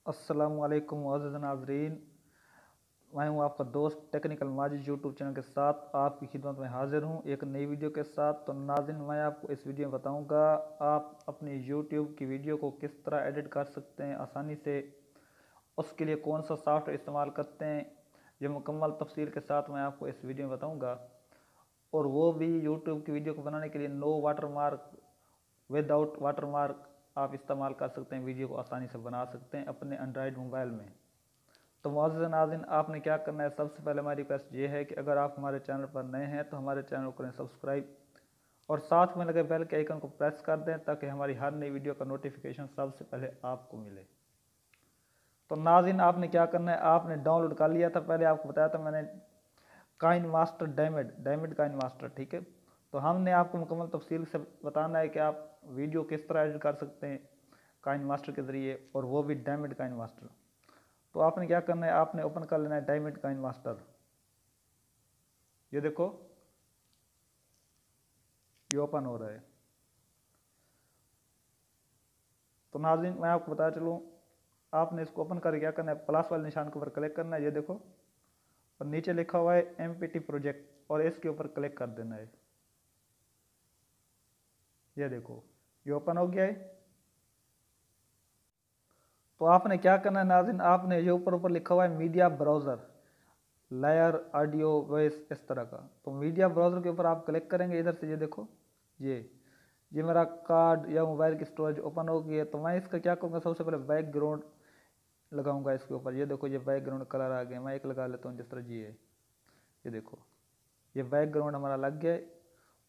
अस्सलामु अलैकुम मुअज़्ज़ज़ नाज़रीन। मैं हूं आपका दोस्त टेक्निकल माजिद यूट्यूब चैनल के साथ आपकी खिदमत में हाजिर हूं एक नई वीडियो के साथ। तो नाज़रीन, मैं आपको इस वीडियो में बताऊंगा आप अपनी यूट्यूब की वीडियो को किस तरह एडिट कर सकते हैं आसानी से। उसके लिए कौन सा सॉफ्टवेयर इस्तेमाल करते हैं, ये मुकम्मल तफसील के साथ मैं आपको इस वीडियो में बताऊँगा। और वो भी यूट्यूब की वीडियो को बनाने के लिए नो वाटरमार्क, विदाउट वाटरमार्क आप इस्तेमाल कर सकते हैं। वीडियो को आसानी से बना सकते हैं अपने एंड्रॉयड मोबाइल में। तो मुअज़्ज़ज़ नाज़रीन, आपने क्या करना है, सबसे पहले हमारी रिक्वेस्ट ये है कि अगर आप हमारे चैनल पर नए हैं तो हमारे चैनल को करें सब्सक्राइब और साथ में लगे बेल के आइकन को प्रेस कर दें ताकि हमारी हर नई वीडियो का नोटिफिकेशन सबसे पहले आपको मिले। तो नाज़रीन, आपने क्या करना है, आपने डाउनलोड कर लिया था, पहले आपको बताया था मैंने, KineMaster diamond KineMaster, ठीक है। तो हमने आपको मुकम्मल तफसील से बताना है कि आप वीडियो किस तरह एडिट कर सकते हैं काइन मास्टर के ज़रिए, और वो भी डायमंड काइन मास्टर। तो आपने क्या करना है, आपने ओपन कर लेना है डायमंड काइन मास्टर। ये देखो, ये ओपन हो रहा है। तो नाज़रीन, मैं आपको बता चलूँ, आपने इसको ओपन करके क्या करना है, प्लस वाले निशान के ऊपर क्लिक करना है, ये देखो, और नीचे लिखा हुआ है MPT प्रोजेक्ट, और इसके ऊपर क्लिक कर देना है। ये देखो, ये ओपन हो गया है। तो आपने क्या करना है नाज़रीन, आपने ये ऊपर ऊपर लिखा हुआ है media browser, layer, audio, voice, इस तरह का। तो मीडिया ब्राउज़र के ऊपर आप क्लिक करेंगे, इधर से ये देखो, ये मेरा कार्ड या मोबाइल की स्टोरेज ओपन हो गई है। तो मैं इसका क्या करूँगा, सबसे पहले बैकग्राउंड लगाऊंगा इसके ऊपर। ये देखो, ये बैकग्राउंड कलर आ गया, मैं एक लगा लेता हूँ जिस तरह ये है। ये देखो, ये बैकग्राउंड हमारा लग गया है।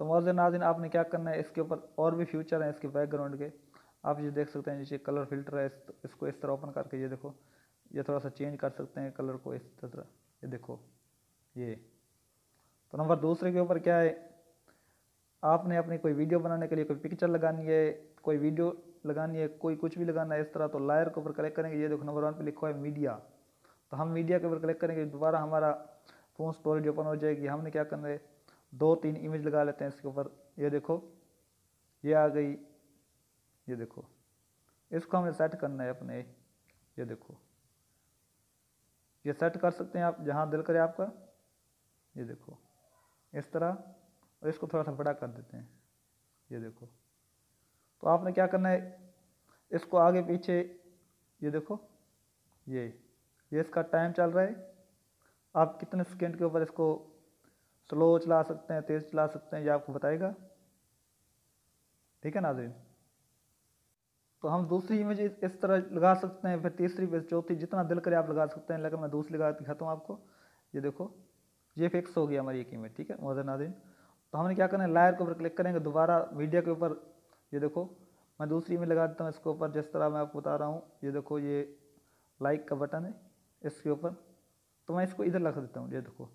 तो मुअज़्ज़ज़ नाज़रीन, आपने क्या करना है, इसके ऊपर और भी फीचर हैं इसके बैकग्राउंड के, आप ये देख सकते हैं। नीचे कलर फिल्टर है, इसको इस तरह ओपन करके ये देखो, ये थोड़ा सा चेंज कर सकते हैं कलर को इस तरह। ये देखो, ये। तो नंबर दूसरे के ऊपर क्या है, आपने अपनी कोई वीडियो बनाने के लिए कोई पिक्चर लगानी है, कोई वीडियो लगानी है, कोई कुछ भी लगाना है इस तरह, तो लायर के ऊपर क्लिक करेंगे। ये देखो, नंबर 1 पे लिखा है मीडिया। तो हम मीडिया के ऊपर क्लिक करेंगे, दोबारा हमारा फ़ोन स्टोरेज ओपन हो जाएगी। हमने क्या करना है, 2-3 इमेज लगा लेते हैं इसके ऊपर। ये देखो, ये आ गई। ये देखो, इसको हमें सेट करना है अपने। ये देखो, ये सेट कर सकते हैं आप जहाँ दिल करे आपका। ये देखो, इस तरह, और इसको थोड़ा सा बड़ा कर देते हैं। ये देखो, तो आपने क्या करना है, इसको आगे पीछे, ये देखो, ये इसका टाइम चल रहा है। आप कितने सेकेंड के ऊपर इसको स्लो चला सकते हैं, तेज़ चला सकते हैं, ये आपको बताएगा, ठीक है नाज़रीन। तो हम दूसरी इमेज इस तरह लगा सकते हैं, फिर तीसरी, फिर चौथी, जितना दिल करे आप लगा सकते हैं। लेकिन मैं दूसरी लगा दिखाता हूँ आपको। ये देखो, ये फिक्स हो गया हमारी एक इमेज, ठीक है मुअज़्ज़ज़ नाज़रीन। तो हमने क्या करना है, लायर के ऊपर क्लिक करेंगे, दोबारा मीडिया के ऊपर। ये देखो, मैं दूसरी इमेज लगा देता हूँ इसके ऊपर, जिस तरह मैं आपको बता रहा हूँ। ये देखो, ये लाइक का बटन है इसके ऊपर, तो मैं इसको इधर लगा देता हूँ। ये देखो,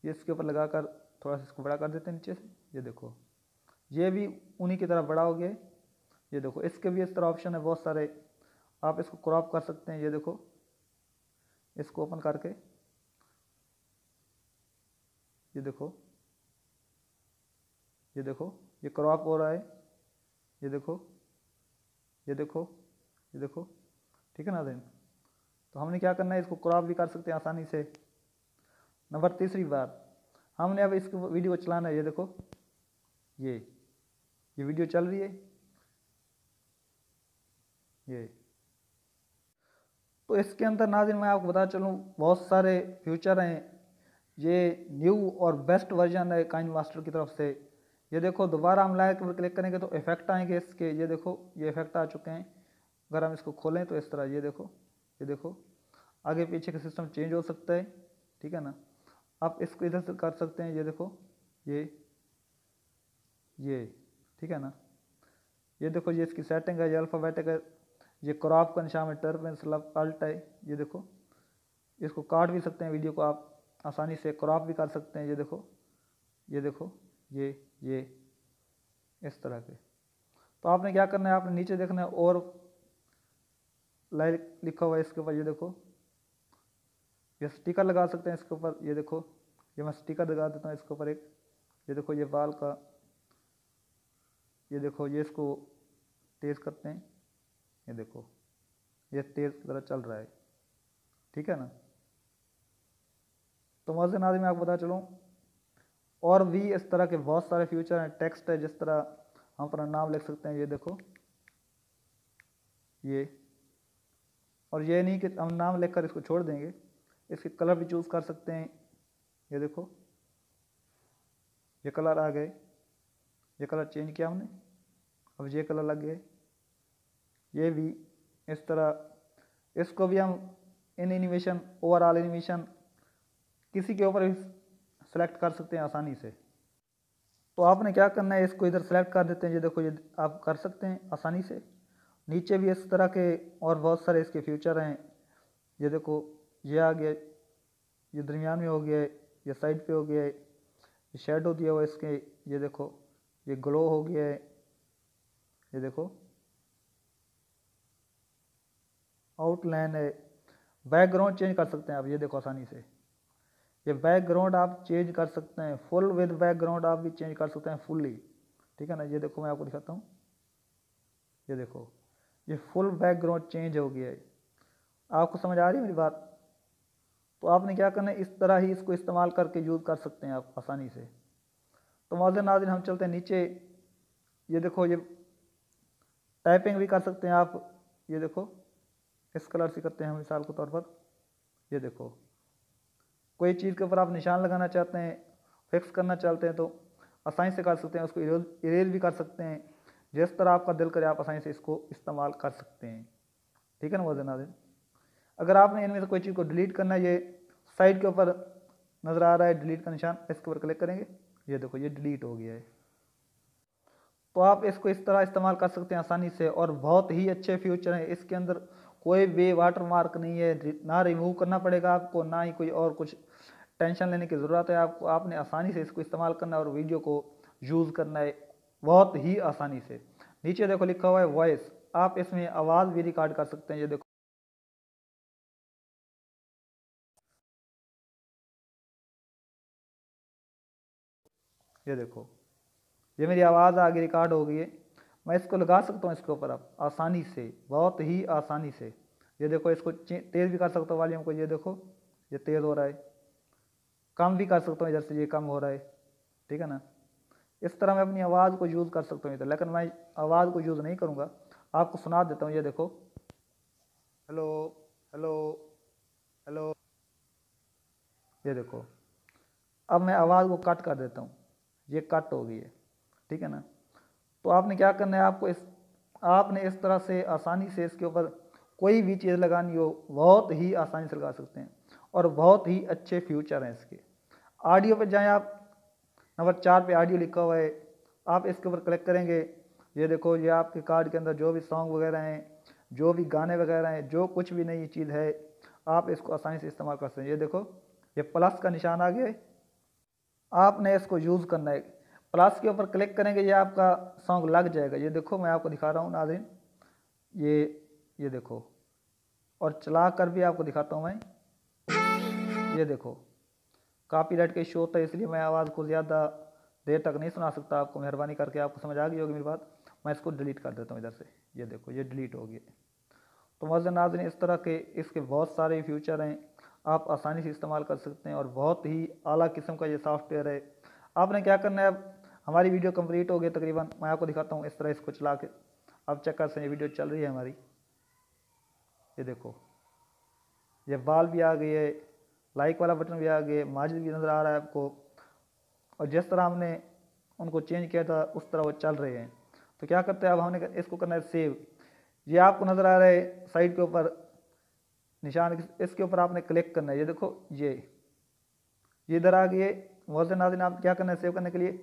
ये इसके ऊपर लगा कर थोड़ा सा इसको बड़ा कर देते हैं नीचे से। ये देखो, ये भी उन्हीं की तरह बड़ा हो गया। ये देखो, इसके भी इस तरह ऑप्शन है बहुत सारे, आप इसको क्रॉप कर सकते हैं। ये देखो, इसको ओपन करके, ये देखो, ये देखो, ये क्रॉप हो रहा है। ये देखो, ये देखो, ये देखो, ठीक है नाज़रीन। तो हमने क्या करना है, इसको क्रॉप भी कर सकते हैं आसानी से। नंबर तीसरी बात, हमने अब इसको वीडियो चलाना है। ये देखो, ये वीडियो चल रही है। ये तो इसके अंदर नाज़रीन, मैं आपको बता चलूँ, बहुत सारे फीचर हैं। ये न्यू और बेस्ट वर्जन है काइन मास्टर की तरफ से। ये देखो, दोबारा हम लाइक पर क्लिक करेंगे तो इफेक्ट आएंगे इसके। ये देखो, ये इफेक्ट आ चुके हैं। अगर हम इसको खोलें तो इस तरह, ये देखो, ये देखो, आगे पीछे का सिस्टम चेंज हो सकता है, ठीक है ना। आप इसको इधर से कर सकते हैं। ये देखो, ये ठीक है ना। ये देखो, ये इसकी सेटिंग है, ये अल्फ़ाबेटिक है। ये क्रॉप का निशान है, टर्न पेंसिल अल्ट है। ये देखो, इसको काट भी सकते हैं वीडियो को आप आसानी से, क्रॉप भी कर सकते हैं। ये देखो, ये देखो, ये इस तरह के। तो आपने क्या करना है, आपने नीचे देखना है और लाइक लिखा हुआ है इसके ऊपर। ये देखो, ये स्टिकर लगा सकते हैं इसके ऊपर। ये देखो, ये मैं स्टिकर लगा देता हूँ इसके ऊपर एक। ये देखो, ये बाल का, ये देखो, ये इसको तेज़ करते हैं। ये देखो, ये तेज़ की तरह चल रहा है, ठीक है ना। तो मौजूद नाज़रीन मैं आपको बता चलूँ और भी इस तरह के बहुत सारे फीचर हैं। टेक्स्ट है, जिस तरह हम अपना नाम लिख सकते हैं, ये देखो ये। और ये नहीं कि हम नाम लिखकर इसको छोड़ देंगे, इसके कलर भी चूज़ कर सकते हैं। ये देखो ये कलर आ गए, ये कलर चेंज किया हमने, अब ये कलर लग गए। ये भी इस तरह, इसको भी हम इन एनिमेशन, ओवरऑल एनिमेशन किसी के ऊपर भी सेलेक्ट कर सकते हैं आसानी से। तो आपने क्या करना है, इसको इधर सेलेक्ट कर देते हैं। ये देखो ये आप कर सकते हैं आसानी से। नीचे भी इस तरह के और बहुत सारे इसके फीचर हैं। ये देखो ये आ गया, ये दरमियान में हो गया है, ये साइड पे हो गया है, ये शेडो दिया हुआ है इसके, ये देखो ये ग्लो हो गया है, ये देखो आउटलाइन है। बैकग्राउंड चेंज कर सकते हैं आप, ये देखो आसानी से। ये बैकग्राउंड आप चेंज कर सकते हैं, फुल विद बैकग्राउंड आप भी चेंज कर सकते हैं फुल्ली, ठीक है ना। ये देखो मैं आपको दिखाता हूँ, ये देखो ये फुल बैकग्राउंड चेंज हो गया है। आपको समझ आ रही है मेरी बात। तो आपने क्या करना है, इस तरह ही इसको इस्तेमाल करके यूज़ कर सकते हैं आप आसानी से। तो मौजूद नाज़रीन हम चलते हैं नीचे। ये देखो ये टाइपिंग भी कर सकते हैं आप, ये देखो इस कलर से करते हैं हम मिसाल के तौर पर। ये देखो कोई चीज़ के ऊपर आप निशान लगाना चाहते हैं, फिक्स करना चाहते हैं, तो आसानी से कर सकते हैं। उसको इरेज भी कर सकते हैं, जिस तरह आपका दिल करे आप आसानी से इसको इस्तेमाल कर सकते हैं, ठीक है ना मौजूद नाज़रीन। अगर आपने इनमें से कोई चीज़ को डिलीट करना है, ये साइड के ऊपर नज़र आ रहा है डिलीट का निशान, इसके ऊपर क्लिक करेंगे, ये देखो ये डिलीट हो गया है। तो आप इसको इस तरह इस्तेमाल कर सकते हैं आसानी से। और बहुत ही अच्छे फीचर हैं इसके अंदर, कोई भी वाटर मार्क नहीं है, ना रिमूव करना पड़ेगा आपको, ना ही कोई और कुछ टेंशन लेने की ज़रूरत है आपको। आपने आसानी से इसको इस्तेमाल करना है और वीडियो को यूज़ करना है बहुत ही आसानी से। नीचे देखो लिखा हुआ है वॉइस, आप इसमें आवाज़ भी रिकॉर्ड कर सकते हैं। ये देखो ये देखो ये मेरी आवाज़ आगे रिकॉर्ड हो गई है, मैं इसको लगा सकता हूँ इसके ऊपर अब आसानी से, बहुत ही आसानी से। ये देखो इसको तेज़ भी कर सकता हूँ वॉल्यूम को, ये देखो ये तेज़ हो रहा है, कम भी कर सकता हूँ इधर से, ये कम हो रहा है, ठीक है ना। इस तरह मैं अपनी आवाज़ को यूज़ कर सकता हूँ इधर, लेकिन मैं आवाज़ को यूज़ नहीं करूँगा, आपको सुना देता हूँ। ये देखो हेलो हेलो हेलो, ये देखो अब मैं आवाज़ को कट कर देता हूँ, ये कट हो गई है, ठीक है ना। तो आपने क्या करना है, आपने इस तरह से आसानी से इसके ऊपर कोई भी चीज़ लगानी हो बहुत ही आसानी से लगा सकते हैं। और बहुत ही अच्छे फ्यूचर हैं इसके। ऑडियो पे जाएं आप, नंबर 4 पे ऑडियो लिखा हुआ है, आप इसके ऊपर क्लिक करेंगे। ये देखो ये आपके कार्ड के अंदर जो भी सॉन्ग वगैरह हैं, जो भी गाने वगैरह हैं, जो कुछ भी नई चीज़ है, आप इसको आसानी से इस्तेमाल कर सकते हैं। ये देखो ये प्लस का निशान आ गया है, आपने इसको यूज़ करना है। प्लस के ऊपर क्लिक करेंगे, ये आपका सॉन्ग लग जाएगा। ये देखो मैं आपको दिखा रहा हूँ नाज़रीन, ये देखो, और चला कर भी आपको दिखाता हूँ मैं। ये देखो कॉपीराइट का इशू होता है, इसलिए मैं आवाज़ को ज़्यादा देर तक नहीं सुना सकता आपको। मेहरबानी करके, आपको समझ आ गई होगी मेरी बात। मैं इसको डिलीट कर देता हूँ इधर से, ये देखो ये डिलीट हो गया। तो मज़े नाज़रीन इस तरह के इसके बहुत सारे फीचर हैं, आप आसानी से इस्तेमाल कर सकते हैं और बहुत ही आला किस्म का ये सॉफ्टवेयर है। आपने क्या करना है, अब हमारी वीडियो कंप्लीट हो गई तकरीबन, मैं आपको दिखाता हूँ इस तरह इसको चला के। आप चेक कर सकते हैं, वीडियो चल रही है हमारी। ये देखो ये बाल भी आ गई है, लाइक वाला बटन भी आ गया, माजिद भी नज़र आ रहा है आपको। और जिस तरह हमने उनको चेंज किया था उस तरह वो चल रहे हैं। तो क्या करते हैं, अब हमने इसको करना है सेव। ये आपको नज़र आ रहा है साइड के ऊपर निशान, इसके ऊपर आपने क्लिक करना है। ये देखो ये इधर आ गए। मौजूद नाज़रीन आप क्या करना है सेव करने के लिए,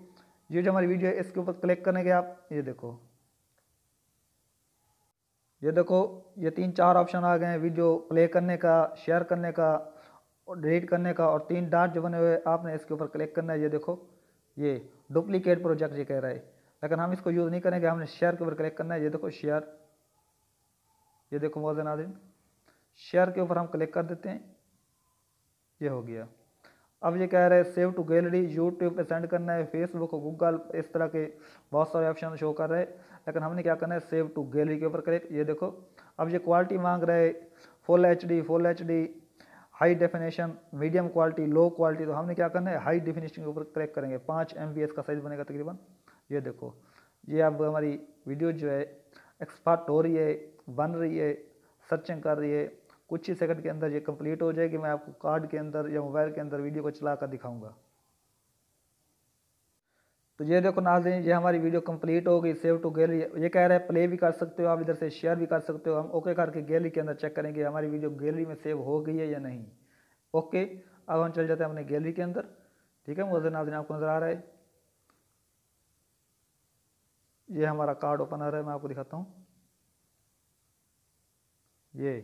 ये जो हमारी वीडियो है इसके ऊपर क्लिक करने के आप ये देखो ये 3-4 ऑप्शन आ गए हैं, वीडियो प्ले करने का, शेयर करने का और डिलीट करने का, और 3 डॉट जो बने हुए आपने इसके ऊपर क्लिक करना है। ये देखो ये डुप्लीकेट प्रोजेक्ट ये कह रहा है, लेकिन हम इसको यूज़ नहीं करेंगे, हमने शेयर के ऊपर क्लिक करना है। ये देखो शेयर, ये देखो मौजूद नाज़रीन शेयर के ऊपर हम क्लिक कर देते हैं, ये हो गया। अब ये कह रहा है सेव टू गैलरी, यूट्यूब पे सेंड करना है, फेसबुक, गूगल, इस तरह के बहुत सारे ऑप्शन शो कर रहे हैं, लेकिन हमने क्या करना है सेव टू गैलरी के ऊपर क्लिक। ये देखो अब ये क्वालिटी मांग रहे full HD, high definition, medium quality, low quality. तो हमने क्या करना है, हाई डेफिनेशन के ऊपर क्लिक करेंगे। 5 MB का साइज़ बनेगा तकरीबन। ये देखो, ये अब हमारी वीडियो जो है एक्सपोर्ट हो रही है, बन रही है, सर्चिंग कर रही है। कुछ ही सेकंड के अंदर ये कंप्लीट हो जाएगी। मैं आपको कार्ड के अंदर या मोबाइल के अंदर वीडियो को चला कर दिखाऊंगा। तो ये देखो नाज़रीन, ये हमारी वीडियो कंप्लीट हो गई। सेव टू गैलरी, ये कह रहा है प्ले भी कर सकते हो आप, इधर से शेयर भी कर सकते हो। हम ओके करके गैलरी के अंदर चेक करेंगे हमारी वीडियो गैलरी में सेव हो गई है या नहीं। ओके, अब हम चल जाते हैं अपने गैलरी के अंदर। ठीक है मुअज़्ज़िन नाज़रीन, आपको नज़र आ रहा है, ये हमारा कार्ड ओपन आ रहा है। मैं आपको दिखाता हूँ, ये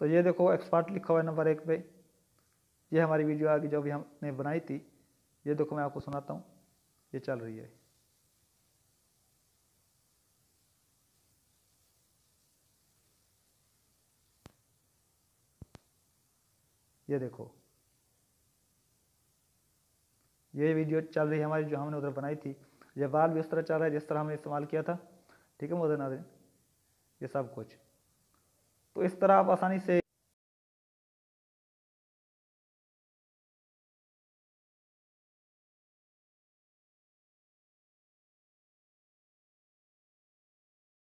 तो ये देखो एक्सपर्ट लिखा हुआ है नंबर 1 पे। ये हमारी वीडियो आ गई जो अभी हमने बनाई थी। ये देखो मैं आपको सुनाता हूँ, ये चल रही है। ये देखो, ये वीडियो चल रही है हमारी जो हमने उधर बनाई थी। ये बाल भी उस तरह चल रहा है जिस तरह हमने इस्तेमाल किया था। ठीक है मुअज़्ज़िन नाज़रीन, ये सब कुछ। तो इस तरह आप आसानी से